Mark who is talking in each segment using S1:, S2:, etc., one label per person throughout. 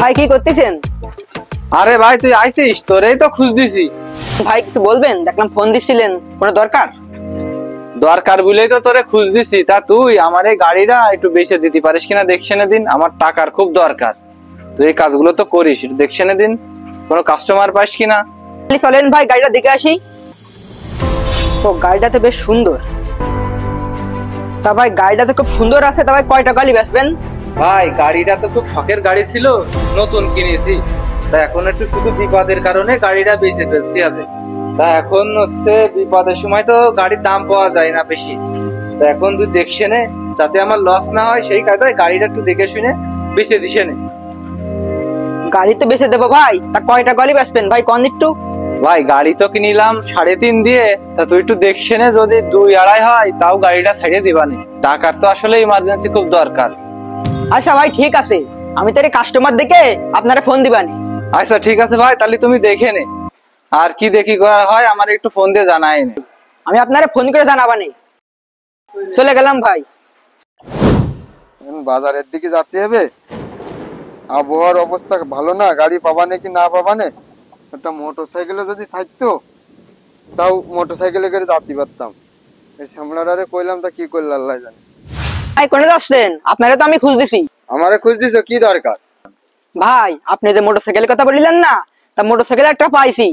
S1: ভাই কি করতেছেন?
S2: আরে ভাই তুই আইছিস, তোরেই তো খুঁজ দিছি।
S1: ভাই কিছু বলবেন? দেখলাম ফোন দিছিলেন, কোনো দরকার?
S2: দরকার বলেই তো তোরে খুঁজ দিছি। তা তুই আমার এই গাড়িটা একটু বেচে দিতে পারিস কিনা দেখছেনে দিন, আমার টাকার খুব দরকার। তুই এই কাজগুলো তো করিস, একটু দেখছেনে দিন কোনো কাস্টমার পাস কিনা।
S1: চলেন ভাই গাড়িটা দেখে আসি। তো গাড়িটা তো বেশ সুন্দর। তা ভাই গাড়িটা তো খুব সুন্দর আছে, তা ভাই কয় টাকা বেচবেন?
S2: ভাই গাড়িটা তো খুব শখের গাড়ি ছিল, নতুন কিনেছি। তা এখন একটু শুধু বিপদের কারণে গাড়িটা বেচে ফেলতে হবে। তা এখন হচ্ছে বিপদের সময় তো গাড়ির দাম পাওয়া যায় না বেশি। তা এখন তুই দেখছে নে, যাতে আমার লস না হয় সেই কাজে গাড়িটা একটু দেখে শুনে বেচে দিছে নে।
S1: গাড়ি তো বেচে দেবো ভাই, তা কয় টাকা বেচবেন ভাই কোন একটু?
S2: ভাই গাড়ি তো কিনিলাম 3.5 দিয়ে, তা তুই একটু দেখছে নে, যদি 2-2.5 হয় তাও গাড়িটা ছেড়ে দিবানি। টাকার তো আসলে ইমার্জেন্সি খুব দরকার।
S1: আচ্ছা ভাই ঠিক আছে, আমি তো কাস্টমার দেখে আপনারা ফোন দিবানি।
S2: আচ্ছা ঠিক আছে ভাই, তাহলে তুমি দেখে নে, আর কি দেখি করা হয় আমার একটু ফোন দিয়ে জানাই নে।
S1: আমি আপনারা ফোন করে জানাবানি। চলে গেলাম ভাই।
S3: বাজারের দিকে যাতে হবে, আবহাওয়ার অবস্থা ভালো না, গাড়ি পাবানে কি না পাবানে। একটা মোটরসাইকেলে যদি থাকতো তাও মোটরসাইকেলে করে যাতে পারতাম। এই সামলারে কইলাম তা কি করল আল্লাহ জানে।
S1: ভাই কোনে যাচ্ছেন? আপনারা তো আমি খুঁজ দিছি।
S3: আমারে খুঁজ দিছো, কি দরকার?
S1: ভাই আপনি যে মোটরসাইকেলের কথা বললেন না, তা মোটরসাইকেল একটা পাইছি।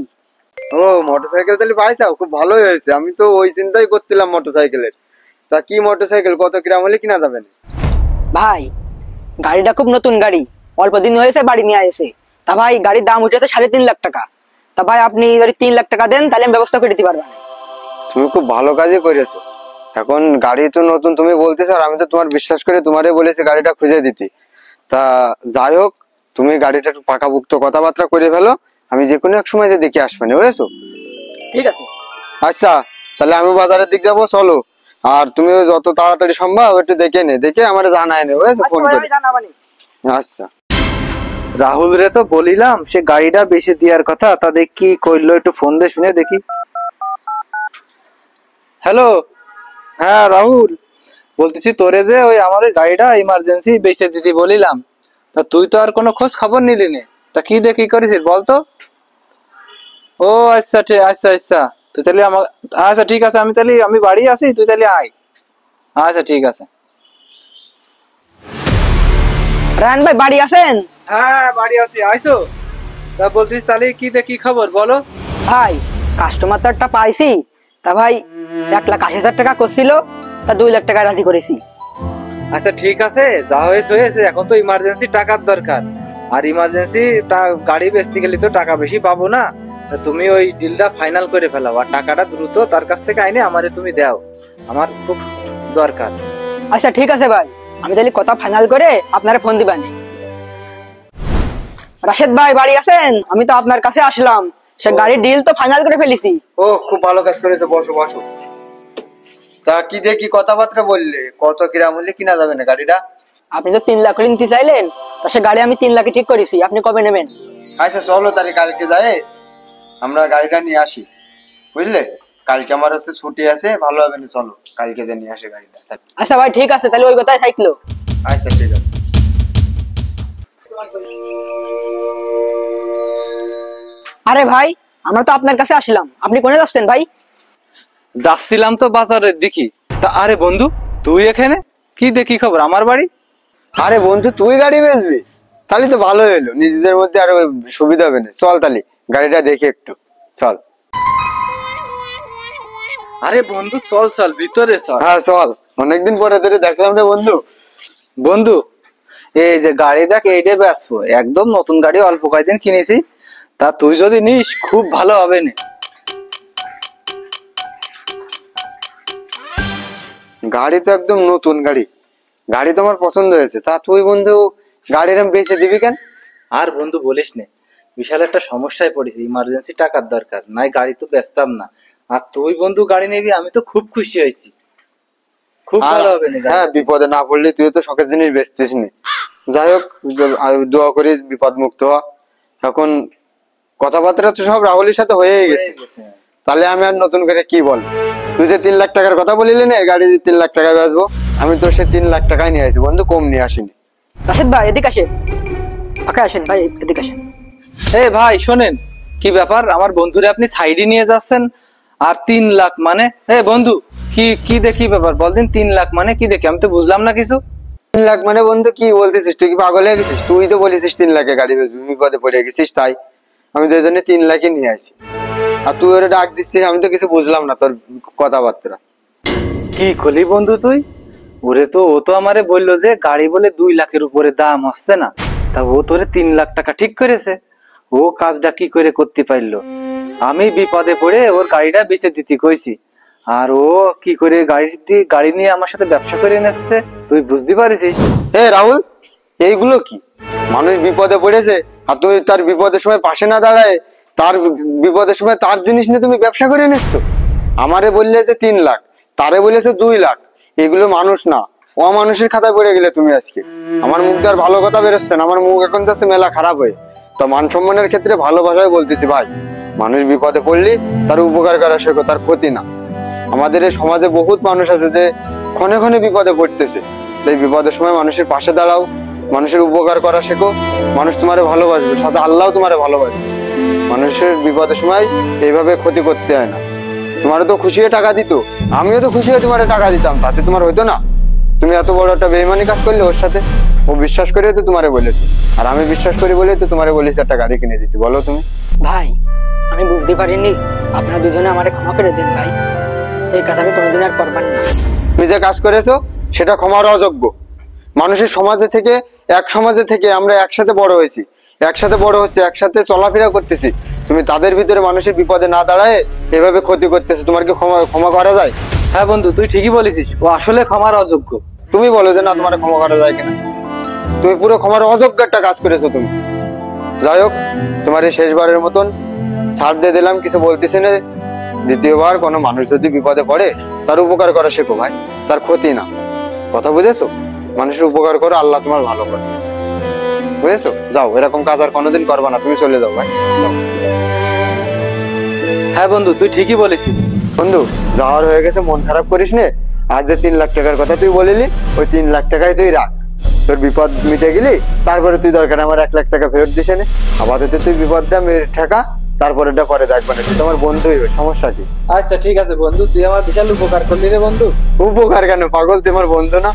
S3: ও মোটরসাইকেল তাহলে পাইছাও, খুব ভালোই হয়েছে। আমি তো ওই চিন্তাই করছিলাম মোটরসাইকেলের। তা কি মোটরসাইকেল, কত কিরাম হলে কিনা যাবেন?
S1: ভাই গাড়িটা খুব নতুন গাড়ি, অল্প দিন হয়েছে বাড়ি নিয়ে এসে। তা ভাই গাড়ির দাম উঠেছে 3.5 লাখ টাকা। তা ভাই আপনি যদি 3 লাখ টাকা দেন তাহলে আমি ব্যবস্থা করে দিতে পারবেন।
S3: তুমি খুব ভালো কাজই করেছো। এখন গাড়ি তো নতুন তুমি বলতেছো, আর আমি তো তোমার বিশ্বাস করে তোমারে বলেছি গাড়িটা খুঁজে দিতে। তা যাই হোক, তুমি গাড়িটা একটু পাকাপুক্ত কথাবার্তা করে ফেলো, আমি যে কোনো এক সময় যে দেখে আসবেন, বুঝেছো?
S1: ঠিক আছে।
S3: আচ্ছা তাহলে আমি বাজারের দিক যাবো, চলো। আর তুমি যত তাড়াতাড়ি সম্ভব একটু দেখে নে, দেখে আমার জানাই নে, বুঝেছো? ফোন করে। আচ্ছা।
S2: রাহুল রে তো বলিলাম সে গাড়িটা বেচে দেওয়ার কথা, তা দেখ কি করলো, একটু ফোন দিয়ে শুনে দেখি। হ্যালো, হ্যাঁ রাহুল বলতেছি, তোরে যে ওই আমার ওই গাড়িটা ইমার্জেন্সি বেচে দিতে বলিলাম, তা তুই তো আর কোনো খোঁজ খবর নিলি নে। তা কি দেখি করেছিস বলতো? ও আচ্ছা আচ্ছা আচ্ছা, তুই তাহলে আমার, আচ্ছা ঠিক আছে, আমি তাহলে আমি বাড়ি আছি, তুই তাহলে আয়। আচ্ছা ঠিক আছে।
S1: রায়ন ভাই বাড়ি আছেন?
S2: হ্যাঁ বাড়ি আছি, আইসো। তা বলছিস তাহলে কি দেখি খবর বলো।
S1: ভাই কাস্টমার তো একটা পাইছি। তা ভাই 1,80,000 টাকা করছিল, তা 2 লাখ টাকা রাজি করেছি।
S2: আচ্ছা ঠিক আছে, যা হয়েছে হয়েছে, এখন তো ইমার্জেন্সি টাকার দরকার। আর ইমার্জেন্সি গাড়ি বেচতে গেলে তো টাকা বেশি পাবো না। তা তুমি ওই ডিলটা ফাইনাল করে ফেলাও, আর টাকাটা দ্রুত তার কাছ থেকে আইনে আমারে তুমি দাও, আমার খুব দরকার।
S1: আচ্ছা ঠিক আছে ভাই, আমি তাহলে কথা ফাইনাল করে আপনারা ফোন দিবেন। রাশেদ ভাই বাড়ি আছেন? আমি তো আপনার কাছে আসলাম, সে গাড়ির ডিল তো ফাইনাল করে ফেলেছি।
S3: ও খুব ভালো কাজ করেছো, বসো বসো। তা কি দেখি কথাবার্তা বললে, কত কিরাম হলে কিনা যাবে না গাড়িটা?
S1: আপনি তো 3 লাখ করে নিতে চাইলেন, তা সে গাড়ি আমি 3 লাখে ঠিক করেছি। আপনি কবে নেবেন?
S3: আচ্ছা চলো তাহলে কালকে যাই, আমরা গাড়িটা নিয়ে আসি, বুঝলে? কালকে আমার হচ্ছে ছুটি আছে, ভালো হবে না, চলো কালকে যে নিয়ে আসে গাড়িটা।
S1: আচ্ছা ভাই ঠিক আছে, তাহলে ওই কথাই থাকলো।
S3: আচ্ছা ঠিক আছে।
S1: আরে ভাই আমরা তো আপনার কাছে আসলাম, আপনি কোনে যাচ্ছেন ভাই?
S2: যাচ্ছিলাম তো বাজারের দিকে। তা আরে বন্ধু, তুই এখানে কি দেখি খবর আমার বাড়ি?
S3: আরে বন্ধু তুই গাড়ি বেচবি, তাহলে তো ভালো হলো, নিজেদের মধ্যে আরো সুবিধা হবে না। চল তাহলে গাড়িটা দেখি একটু, চল।
S2: আরে বন্ধু চল চল ভিতরে চল।
S3: হ্যাঁ চল, অনেকদিন পরে তোরে দেখলাম রে বন্ধু।
S2: বন্ধু এই যে গাড়ি দেখ, এইটাই বেচবো, একদম নতুন গাড়ি, অল্প কয়েকদিন কিনেছি। তা তুই যদি নিস খুব ভালো হবে না।
S3: গাড়ি তো একদম নতুন গাড়ি, গাড়ি তো আমার পছন্দ হয়েছে। তা তুই বন্ধু গাড়ির বেচে দিবি কেন?
S2: আর বন্ধু বলিস না, বিশাল একটা সমস্যায় পড়েছি, ইমার্জেন্সি টাকার দরকার, নাই গাড়ি তো বেচতাম না। আর তুই বন্ধু গাড়ি নিবি, আমি তো খুব খুশি হয়েছি, খুব ভালো হবে না।
S3: হ্যাঁ বিপদে না পড়লে, তুই তো শখের জিনিস বেচতিস নি। যাই হোক, দোয়া করিস বিপদ মুক্ত হ। এখন কথাবার্তা তো সব রাহুলের সাথে হয়েই গেছে, তাহলে আমি আর নতুন করে কি বল? তুই যে 3 লাখ টাকার কথা বলিলি না, গাড়ি 3 লাখ টাকায় বেচবো, আমি তো সে 3 লাখ টাকায় নিয়ে আসি বন্ধু, কম নিয়ে আসিনি।
S1: রাশেদ ভাই এদিকে আসেন। ফাঁকা আসেন ভাই, এদিকে আসেন।
S2: এ ভাই শোনেন, কি ব্যাপার আমার বন্ধুরে আপনি সাইডে নিয়ে যাচ্ছেন? আর 3 লাখ মানে? এ বন্ধু, কি কি দেখি ব্যাপার বলদিন? 3 লাখ মানে কি দেখি? আমি তো বুঝলাম না কিছু।
S3: 3 লাখ মানে বন্ধু কি বলতেছিস? তুই কি পাগল হয়ে গেছিস? তুই তো বলেছিস 3 লাখে গাড়ি বেচবি, বিপদে পড়ে গেছিস তাই আমি তো এই জন্য 3 লাখই নিয়ে আসি। আর তুই ওরে ডাক দিচ্ছিস, আমি তো কিছু বুঝলাম না তোর কথাবার্তা।
S2: কি খলি বন্ধু তুই? ও তো আমারে বললো যে গাড়ি বলে 2 লাখের উপরে দাম হচ্ছে না, তা ও তোরে 3 লাখ টাকা ঠিক করেছে। ও কাজটা কি করে করতে পারলো? আমি বিপদে পড়ে ওর গাড়িটা বেচে দিতে কইছি, আর ও কি করে গাড়ি নিয়ে আমার সাথে ব্যবসা করে এনেছে, তুই বুঝতে পারিস?
S3: হে রাহুল, এইগুলো কি? মানুষ বিপদে পড়েছে আর তুই তার বিপদের সময় পাশে না দাঁড়ায় তার বিপদের সময় তার জিনিস নিয়ে তুমি ব্যবসা করে নিচ্ছো। আমারে বললে যে 3 লাখ, তারে বলেছে 2 লাখ। এগুলো মানুষ না, অমানুষের খাতায় পড়ে গেলে তুমি আজকে। আমার মুখ দিয়ে আর ভালো কথা বেরোচ্ছে না, আমার মুখ এখন যাচ্ছে মেলা খারাপ হয়ে। তো মান সম্মানের ক্ষেত্রে ভালোবাসায় বলতেছি ভাই, মানুষ বিপদে পড়লে তার উপকার করা শেখো, তার ক্ষতি না। আমাদের এই সমাজে বহুত মানুষ আছে যে ক্ষণে ক্ষণে বিপদে পড়তেছে, এই বিপদের সময় মানুষের পাশে দাঁড়াও, মানুষের উপকার করা শেখো, মানুষ তোমারে ভালোবাসবে, সাথে আল্লাহ তোমারে ভালোবাসবে। মানুষের বিপদের সময় এইভাবে ক্ষতি করতে হয় না। তোমার তো খুশি হয়ে টাকা দিত, আমিও তো খুশি হয়ে তোমার টাকা দিতাম, তাতে তোমার হইতো না? তুমি এত বড় একটা বেইমানি কাজ করলে ওর সাথে। ও বিশ্বাস করে তো তোমারে বলেছে, আর আমি বিশ্বাস করি বলে তো তোমারে বলেছি একটা গাড়ি কিনে দিতে। বলো তুমি।
S1: ভাই আমি বুঝতে পারিনি, আপনারা দুজনে আমারে ক্ষমা করে দিন ভাই, এই কাজ আমি কোনোদিন আর করবার না।
S3: তুমি যে কাজ করেছো সেটা ক্ষমার অযোগ্য। মানুষের সমাজে থেকে আমরা একসাথে বড় হয়েছি, একসাথে বড় হচ্ছে, একসাথে চলাফেরা করতেছি। তুমি তাদের ভিতরে মানুষের বিপদে না দাঁড়ায় এভাবে ক্ষতি করতেছো, তোমার কি ক্ষমা করা যায়?
S2: হ্যাঁ বন্ধু, তুই ঠিকই বলেছিস, ও আসলে ক্ষমার অযোগ্য।
S3: তুমি বলো যে না, তোমার ক্ষমা করা যায় কিনা? তুমি পুরো ক্ষমার অযোগ্য একটা কাজ করেছো তুমি। যাই হোক, তোমার এই শেষবারের মতন ছাড় দিয়ে দিলাম, কিছু বলতেছি না। দ্বিতীয়বার কোনো মানুষ যদি বিপদে পড়ে তার উপকার করা শেখো ভাই, তার ক্ষতি না। কথা বুঝেছো? মানুষের উপকার করো, আল্লাহ তোমার ভালো করে। বুঝেছো? যাও, এরকম কাজ আর কোনোদিন করবা না, তুমি চলে যাও ভাই, যাও।
S2: হ্যাঁ বন্ধু, তুই ঠিকই বলেছিস।
S3: বন্ধু, যাওয়ার হয়ে গেছে, মন খারাপ করিস নে। আজ যে 3 লাখ টাকার কথা তুই বলিলি, ওই 3 লাখ টাকায় তুই রাখ। তোর বিপদ মিটে গেলি তারপরে তুই দরকার আমার 1 লাখ টাকা ফেরত দিস নে। আপাতত তুই বিপদটা ঠেকা, তারপরে পরে দেখবা না। তুই তোমার বন্ধুই হয়, সমস্যা কি?
S2: আচ্ছা ঠিক আছে বন্ধু, তুই আমার বিশাল উপকার করলি রে বন্ধু।
S3: উপকার কেন পাগল, তুই আমার বন্ধু না?